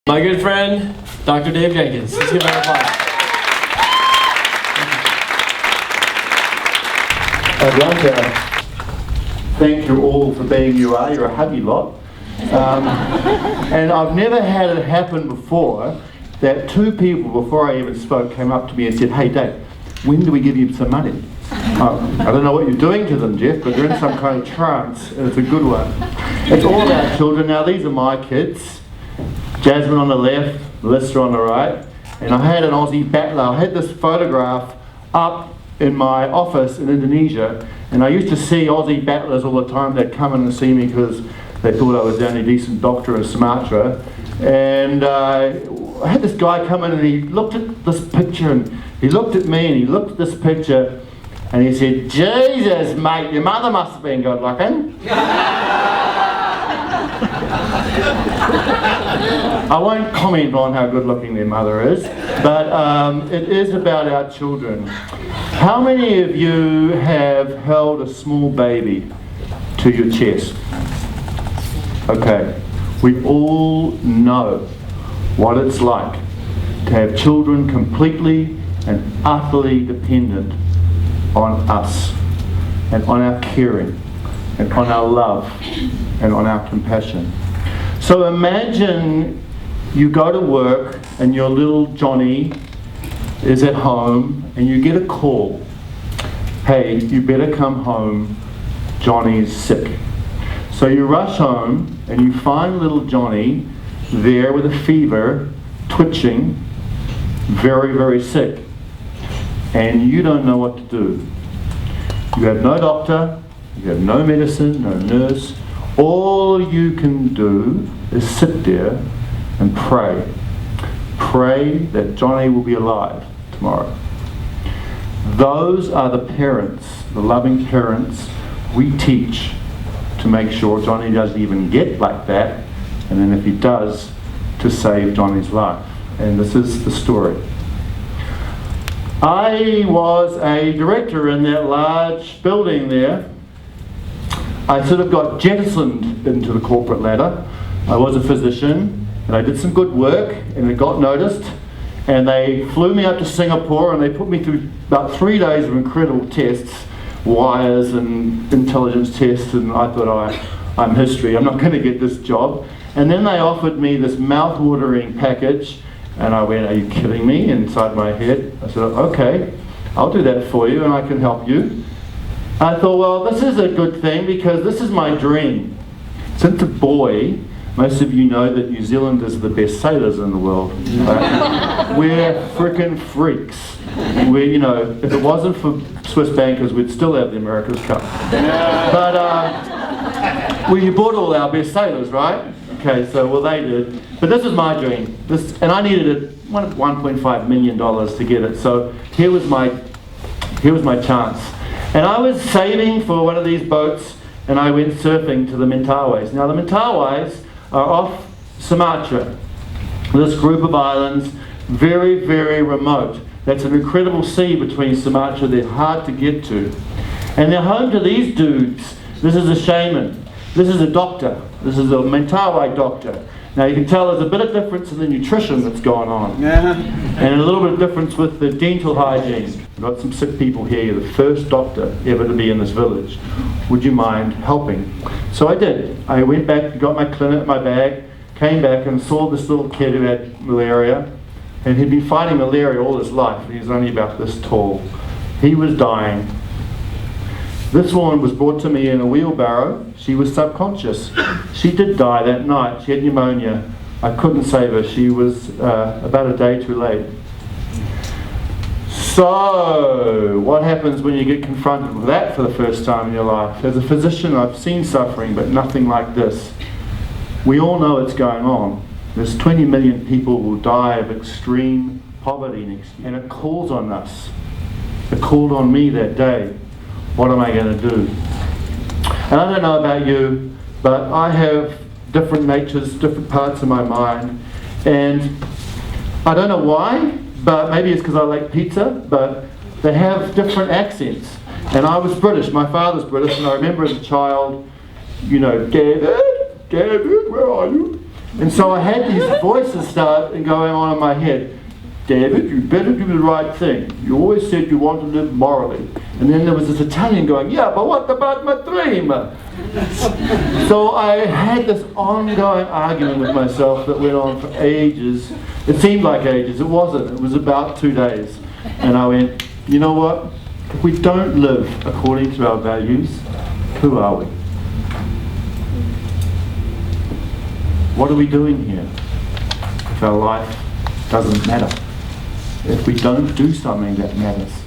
My good friend, Dr. Dave Jenkins. Let's give him an applause. I'd like to thank you all for being you are. You're a huggy lot. And I've never had it happen before that two people, before I even spoke, came up to me and said, "Hey Dave, when do we give you some money?" I don't know what you're doing to them, Jeff, but they're in some kind of trance, and it's a good one. It's all about children. Now, these are my kids. Jasmine on the left, Melissa on the right, and I had an Aussie battler. I had this photograph up in my office in Indonesia, and I used to see Aussie battlers all the time. They'd come in and see me because they thought I was the only decent doctor in Sumatra. And I had this guy come in and he looked at this picture, and he looked at me and he looked at this picture, and he said, "Jesus, mate, your mother must have been good looking." I won't comment on how good looking their mother is, but it is about our children. How many of you have held a small baby to your chest? Okay, we all know what it's like to have children completely and utterly dependent on us, and on our caring, and on our love, and on our compassion. So imagine you go to work and your little Johnny is at home and you get a call. "Hey, you better come home, Johnny's sick." So you rush home and you find little Johnny there with a fever, twitching, very, very sick. And you don't know what to do. You have no doctor, you have no medicine, no nurse. All you can do is sit there and pray. Pray that Johnny will be alive tomorrow. Those are the parents, the loving parents we teach to make sure Johnny doesn't even get like that, and then if he does, to save Johnny's life. And this is the story. I was a director in that large building there. I sort of got jettisoned into the corporate ladder. I was a physician and I did some good work and it got noticed, and they flew me up to Singapore and they put me through about 3 days of incredible tests, wires and intelligence tests, and I thought, I'm history, I'm not going to get this job. And then they offered me this mouth-watering package, and I went, "Are you kidding me?" inside my head. I said, "Okay, I'll do that for you and I can help you." I thought, well, this is a good thing because this is my dream. Since a boy, most of you know that New Zealanders are the best sailors in the world. Right? We're frickin' freaks. We, if it wasn't for Swiss bankers, we'd still have the America's Cup. But you bought all our best sailors, right? Okay, so well they did. But this is my dream. And I needed $1.5 million to get it. So here was my chance. And I was sailing for one of these boats and I went surfing to the Mentawais. Now the Mentawais are off Sumatra, this group of islands, very, very remote. That's an incredible sea between Sumatra. They're hard to get to. And they're home to these dudes. This is a shaman. This is a doctor. This is a Mentawai doctor. Now you can tell there's a bit of difference in the nutrition that's going on. And a little bit of difference with the dental hygiene. We've got some sick people here. You're the first doctor ever to be in this village. Would you mind helping? So I did. I went back, got my clinic, my bag, came back and saw this little kid who had malaria. And he'd been fighting malaria all his life. He was only about this tall. He was dying. This woman was brought to me in a wheelbarrow. She was subconscious. She did die that night. She had pneumonia. I couldn't save her. She was about a day too late. So, what happens when you get confronted with that for the first time in your life? As a physician, I've seen suffering, but nothing like this. We all know it's going on. There's 20 million people who will die of extreme poverty next year. And it calls on us. It called on me that day. What am I going to do? And I don't know about you, but I have different natures, different parts of my mind. And I don't know why, but maybe it's because I like pizza, but they have different accents. And I was British, my father's British, and I remember as a child, David, where are you? And so I had these voices start going on in my head. David, you better do the right thing. You always said you want to live morally. And then there was this Italian going, yeah, but what about my dream? So I had this ongoing argument with myself that went on for ages. It seemed like ages. It wasn't. It was about 2 days. And I went, you know what? If we don't live according to our values, who are we? What are we doing here if our life doesn't matter? If we don't do something that matters?